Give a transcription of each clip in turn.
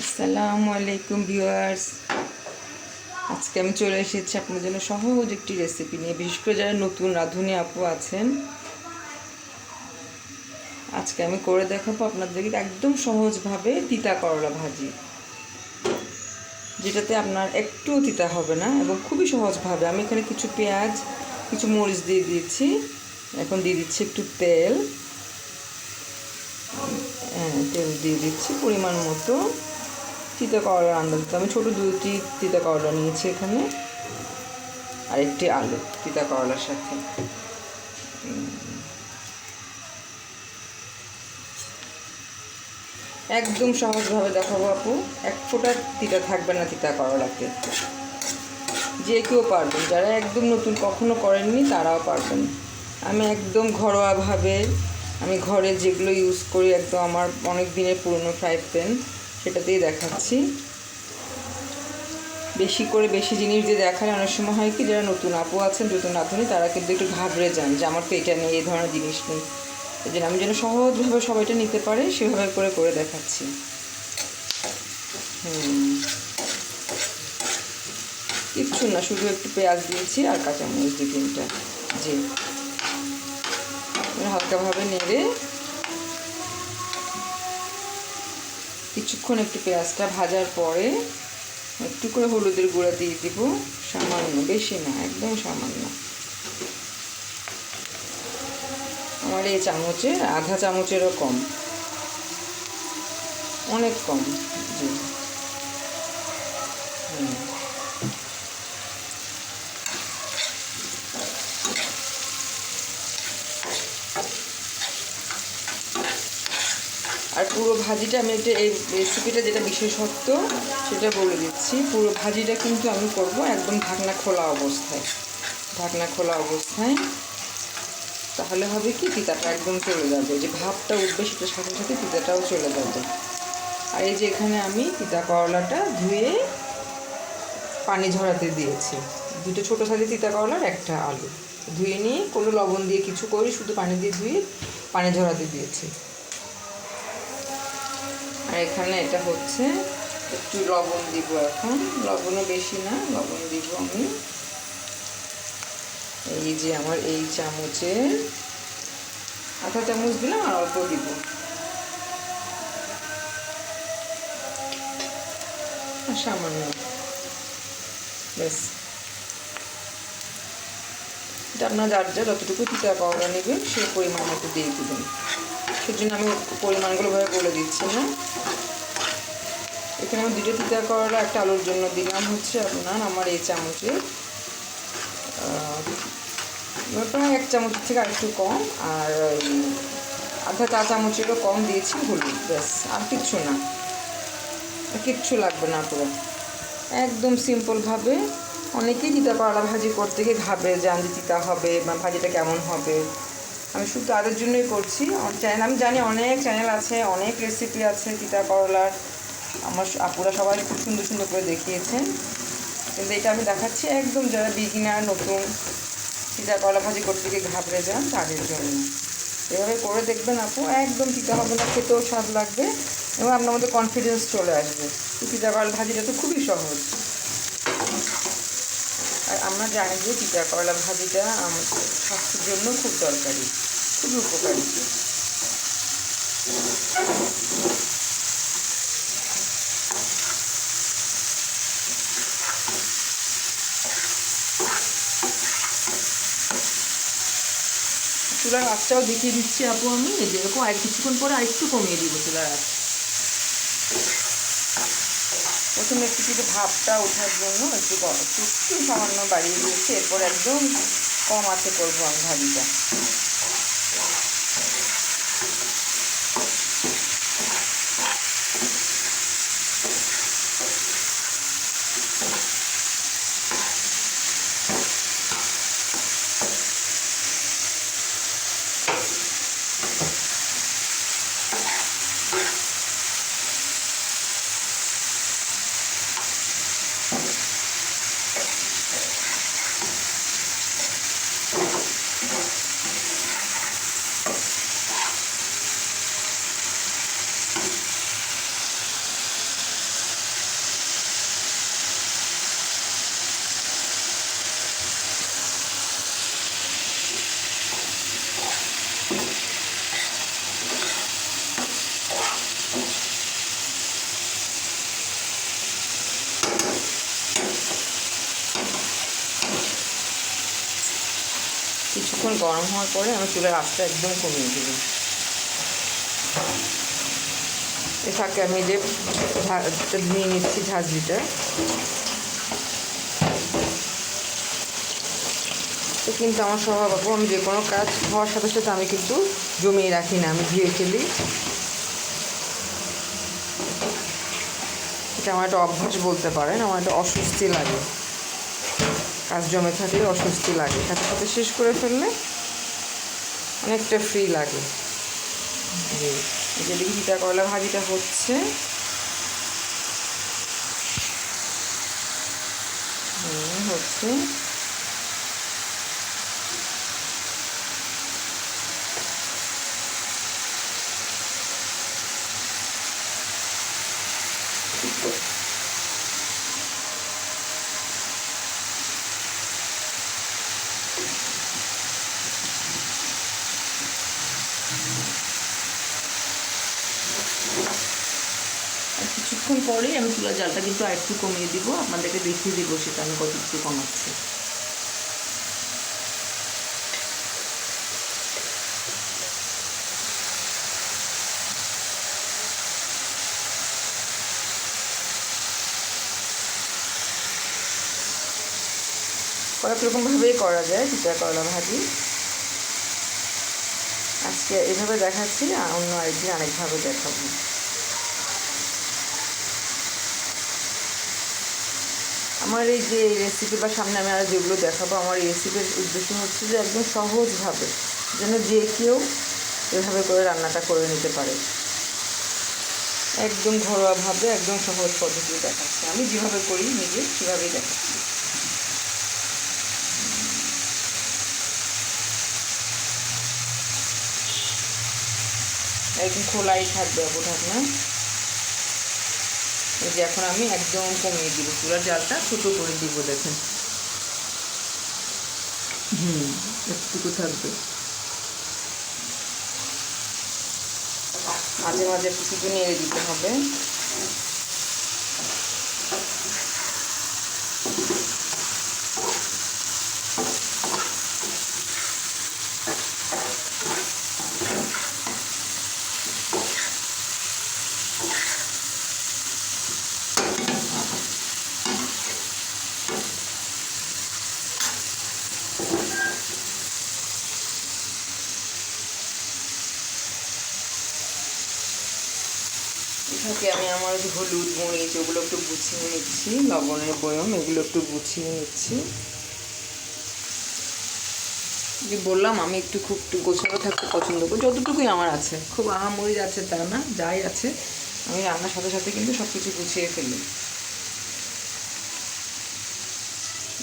আসসালামু আলাইকুম ভিউয়ার্স। আজকে আমি চলে এসেছি আপনাদের জন্য সহজ একটি রেসিপি নিয়ে, বিশেষ করে যারা নতুন রাঁধুনি আপু আছেন। আজকে আমি করে দেখাবো আপনাদেরকে একদম সহজভাবে তিতা করলা ভাজি, যেটাতে আপনার একটুও তিতা হবে না এবং খুবই সহজভাবে। আমি এখানে কিছু পেঁয়াজ, কিছু মরিচ দিয়ে দিয়েছি। এখন দিয়ে দিচ্ছি একটু তেল। তেল দিয়ে দিচ্ছি পরিমাণ মতো। তিতা করলার আন্দাজ আমি ছোটো দুটি তিতা করলা নিয়েছি এখানে, আর একটি আলু তিতা করলার সাথে। একদম সহজভাবে দেখাবো আপু, এক ফোঁটা তিতা থাকবে না তিতা করলাতে। যে কেউ পারবেন, যারা একদম নতুন কখনো করেননি তারাও পারবেন। আমি একদম ঘরোয়াভাবে, আমি ঘরে যেগুলো ইউজ করি, একদম আমার অনেক দিনের পুরনো ফ্রাই প্যান, সেটাতেই দেখাচ্ছি। বেশি জিনিস দিয়ে দেখালে অনেক সময় হয় কি, যারা নতুন আপু আছেন, নতুন রাঁধুনি, তারা কিন্তু একটু ঘাবড়ে যান যে আমার তো এটা নেই, এই ধরনের জিনিস নেই। এই জন্য আমি যেন সহজভাবে সবাইটা নিতে পারে সেভাবে করে দেখাচ্ছি। কিচ্ছু না, শুধু একটু পেঁয়াজ দিয়েছি আর কাঁচামরিচ দু তিনটা, জি। হালকাভাবে নেড়ে কিছুক্ষণ একটু পেঁয়াজটা ভাজার পরে একটু করে হলুদের গুঁড়া দিয়ে দিব, সামান্য, বেশি না, একদম সামান্য। আমার এই চামচের আধা চামচেরও কম, অনেক কম, জি। আর পুরো ভাজিটা আমি এই রেসিপিটা যেটা বিশেষত্ব সেটা বলে দিচ্ছি। পুরো ভাজিটা কিন্তু আমি করব একদম ঢাকনা খোলা অবস্থায়। তাহলে হবে কি, তিতাটা একদম চলে যাবে, যে ভাবটা উঠবে সেটার সাথে সাথে তিতাটাও চলে যাবে। আর এই যে এখানে আমি তিতা করলাটা ধুয়ে পানি ঝরাতে দিয়েছি। দুটো ছোটো সাইজের তিতা করলার একটা আলু ধুয়ে নিয়ে, কোনো লবণ দিয়ে কিছু করি, শুধু পানি দিয়ে ধুয়ে পানি ঝরাতে দিয়েছি। আর এখানে এটা হচ্ছে, একটু লবণ দিব এখন, লবণও বেশি না, লবণ দিব আমি এই যে আমার এই চামচের আধা চামচ দিলাম, আর অল্প দিব, সামান্য, ব্যাস। এটা আপনার যার যতটুকু তিতা করলা নেবেন সেই পরিমাণ মতো দিয়ে দেবেন। সেজন্য আমি পরিমাণগুলো ভাবে বলে দিচ্ছি না। এখানে আমি দুটো তিতা করলা একটা আলুর জন্য দিলাম হচ্ছে আপনার আমার এই চামচে প্রায় এক চামচের থেকে আর একটু কম, আর আধা চা চামচেরও কম দিয়েছি হলুদ, ব্যাস। আর কিচ্ছু লাগবে না পুরো, একদম সিম্পলভাবে। অনেকেই তিতা করলা ভাজি করতে গিয়ে ঘাবড়ে যান যে তিতা হবে বা ভাজিটা কেমন হবে। আমি শুধু তাদের জন্যই করছি। আমি জানি অনেক চ্যানেল আছে, অনেক রেসিপি আছে তিতা করলার, আমার আপুরা সবাই খুব সুন্দর সুন্দর করে দেখিয়েছেন, কিন্তু এটা আমি দেখাচ্ছি একদম যারা বিগিনার, নতুন তিতা করলা ভাজি করতে গিয়ে ঘাবড়ে যান তাদের জন্য। এভাবে করে দেখবেন আপু, একদম তিতা হবে না, খেতেও স্বাদ লাগবে এবং আপনার মধ্যে কনফিডেন্স চলে আসবে। তিতা করলা ভাজিটা তো খুবই সহজ। আর আমরা জানি যে তিতা করলা ভাজিটা আমাদের স্বাস্থ্যের জন্য খুব দরকারি, খুবই উপকারী। চুলার আঁচটাও দেখিয়ে দিচ্ছি আপু আমি, যেরকম আর কিছুক্ষণ পরে আরেকটু কমিয়ে দিব চুলার আঁচ। প্রথমে একটু ভাপটা ওঠার জন্য একটু সামান্য বাড়িয়ে দিয়েছি, এরপর একদম কম আঁচে করবো আমি ভাজিটা। গরম হওয়ার পরে আমি চুলার আঁচটা একদম কমিয়ে দেবো। এ ফাঁকে আমি যে ধুয়ে নিচ্ছি ঝাঁঝরিটা, তো কিন্তু আমার স্বভাব আপু, আমি যে কোনো কাজ হওয়ার সাথে সাথে আমি কিন্তু জমিয়ে রাখি না, আমি ধুয়ে ফেলি। এটা আমার একটা অভ্যাস বলতে পারেন, আমার একটা অস্বস্তি লাগে, কাজ জমে থাকলে অস্বস্তি লাগে, সাথে সাথে শেষ করে ফেললে অনেকটা ফ্রি লাগে। যে দেখি তিতা করলা ভাজিটা হচ্ছে, হচ্ছে কিছুক্ষণ পরেই আমি চুলার জালটা কিন্তু আর একটু কমিয়ে দিব, আপনাদেরকে দেখিয়ে দিব সেটা আমি কতটুকু কমাচ্ছি। কয়েক রকমভাবেই করা যায় তিতা করলা ভাজি। আজকে এভাবে দেখাচ্ছি, অন্য আরেকদিন আরেকভাবে দেখাবো। আমার এই যে রেসিপি বা সামনে আমি আরও যেগুলো দেখাবো, আমার এই রেসিপির উদ্দেশ্য হচ্ছে যে একদম সহজভাবে যেন যে কেউ এভাবে করে রান্নাটা করে নিতে পারে, একদম ঘরোয়াভাবে, একদম সহজ পদ্ধতি দেখাচ্ছি। আমি যেভাবে করি নিজে সেভাবেই দেখাচ্ছি। একদম খোলাই থাকবে আপু ঢাকনা। এই যে এখন আমি একদম কমিয়ে দিব, চুলার জালটা ছোটো করে দিব, দেখেন একটুকু থাকবে। মাঝে মাঝে কিছু নেড়ে দিতে হবে। এটাকে আমি আমার হলুদ মরিচ ওগুলো একটু গুছিয়ে নিচ্ছি, লবণের বয়ম এগুলো একটু গুছিয়ে নিচ্ছি। যে বললাম আমি একটু গোছানো থাকতে পছন্দ করি, যতটুকুই আমার আছে, খুব আহামরি আছে তা না, যাই আছে আমি রান্নার সাথে সাথে কিন্তু সব কিছু গুছিয়ে ফেলি,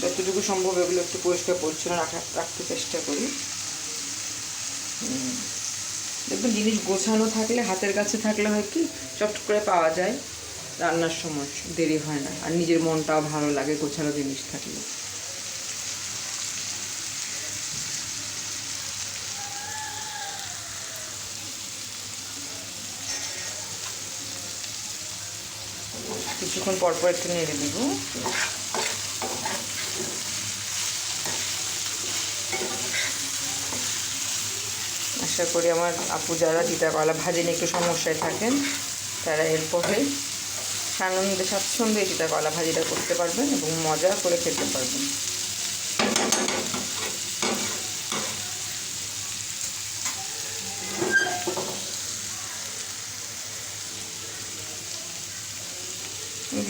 যতটুকু সম্ভব এগুলো একটু পরিষ্কার পরিচ্ছন্ন রাখতে চেষ্টা করি। দেখবেন জিনিস গোছানো থাকলে, হাতের কাছে থাকলে হয় কি চট করে পাওয়া যায়, রান্নার সময় দেরি হয় না, আর নিজের মনটাও ভালো লাগে গোছানো জিনিস থাকলে। কিছুক্ষণ পরপর একটু নেড়ে দিব। আশা করি আমার আপু যারা তিতা করলা ভাজি নিয়ে একটু সমস্যায় থাকেন তারা এরপরে সানন্দে স্বাচ্ছন্দ্যে তিতা করলা ভাজিটা করতে পারবেন এবং মজা করে খেতে পারবেন।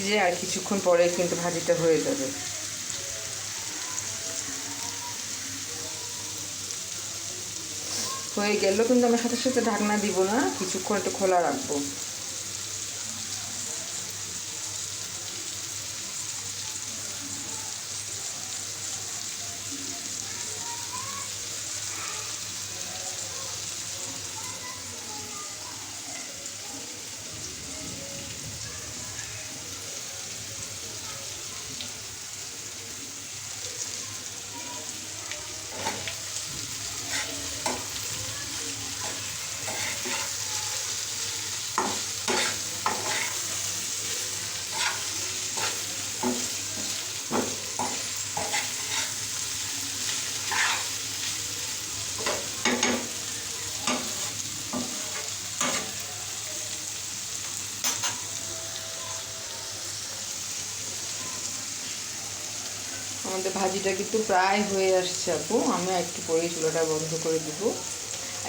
যে আর কিছুক্ষণ পরে কিন্তু ভাজিটা হয়ে যাবে। হয়ে গেলেও কিন্তু আমার সাথে সাথে ঢাকনা দিব না, কিছুক্ষণ একটু খোলা রাখবো। আমাদের ভাজিটা কিন্তু প্রায় হয়ে আসছে আপু, আমি একটু পরেই চুলাটা বন্ধ করে দেবো।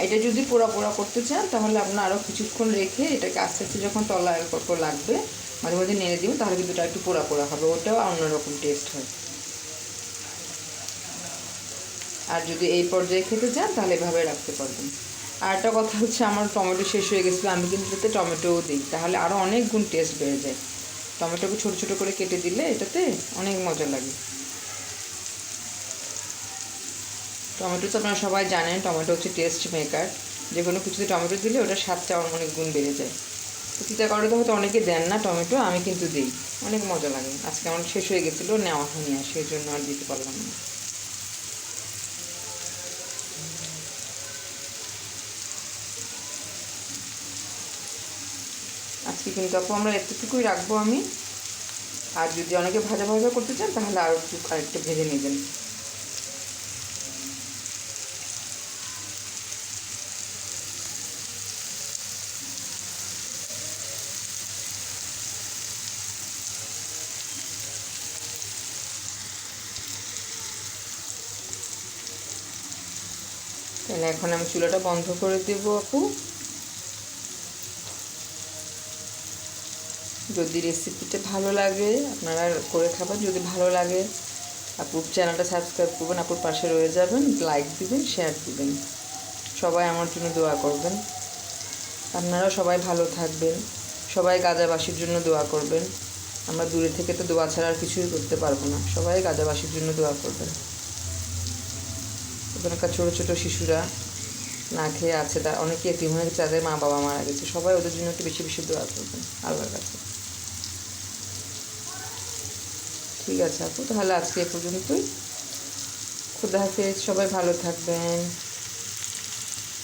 এটা যদি পোড়া পোড়া করতে চান তাহলে আপনার আরও কিছুক্ষণ রেখে এটাকে আস্তে আস্তে যখন তলায় লাগবে মাঝে মাঝে নেড়ে দিবেন, তাহলে কিন্তু এটা একটু পোড়া পোড়া হবে, ওটাও অন্যরকম টেস্ট হয়। আর যদি এই পর্যায়ে খেতে চান তাহলে এভাবে রাখতে পারবেন। আর একটা কথা হচ্ছে, আমার টমেটো শেষ হয়ে গেছিলো, আমি কিন্তু এটাতে টমেটোও দিই, তাহলে আরও অনেক গুণ টেস্ট বেড়ে যায়। টমেটোকে ছোটো ছোটো করে কেটে দিলে এটাতে অনেক মজা লাগে। টমেটো তো আপনারা সবাই জানেন, টমেটো হচ্ছে টেস্ট মেকার। যে কোনো কিছুতে টমেটো দিলে ওটার স্বাদটা অনেক গুণ বেড়ে যায়। তো তিতা করতে হয়তো অনেকে দেন না টমেটো, আমি কিন্তু দিই, অনেক মজা লাগে। আজকে আমার শেষ হয়ে গেছিলো, নেওয়া হয়নি, আর সেই জন্য আর দিতে পারলাম না। আজকে কিন্তু আপু আমরা এতটুকুই রাখবো আমি। আর যদি অনেকে ভাজা ভাজা করতে চান তাহলে আরেকটু ভেজে নেবেন। তাহলে এখন আমি চুলাটা বন্ধ করে দেবো আপু। যদি রেসিপিটা ভালো লাগে আপনারা করে খাবেন, যদি ভালো লাগে আপুর চ্যানেলটা সাবস্ক্রাইব করবেন, আপুর পাশে রয়ে যাবেন, লাইক দিবেন, শেয়ার দিবেন। সবাই আমার জন্য দোয়া করবেন। আপনারাও সবাই ভালো থাকবেন, সবাই গাজাবাসীর জন্য দোয়া করবেন। আমরা দূরে থেকে তো দোয়া ছাড়া আর কিছুই করতে পারবো না, সবাই গাজাবাসীর জন্য দোয়া করবেন। ওখানকার ছোটো ছোটো শিশুরা না খেয়ে আছে, তার অনেকে এতিম হয়ে গেছে, তাদের মা বাবা মারা গেছে, সবাই ওদের জন্য একটু বেশি বেশি দোয়া করবেন আল্লাহর কাছে। ঠিক আছে আপু, তাহলে আজকে এ পর্যন্তই। খুদা হাফেজ, সবাই ভালো থাকবেন।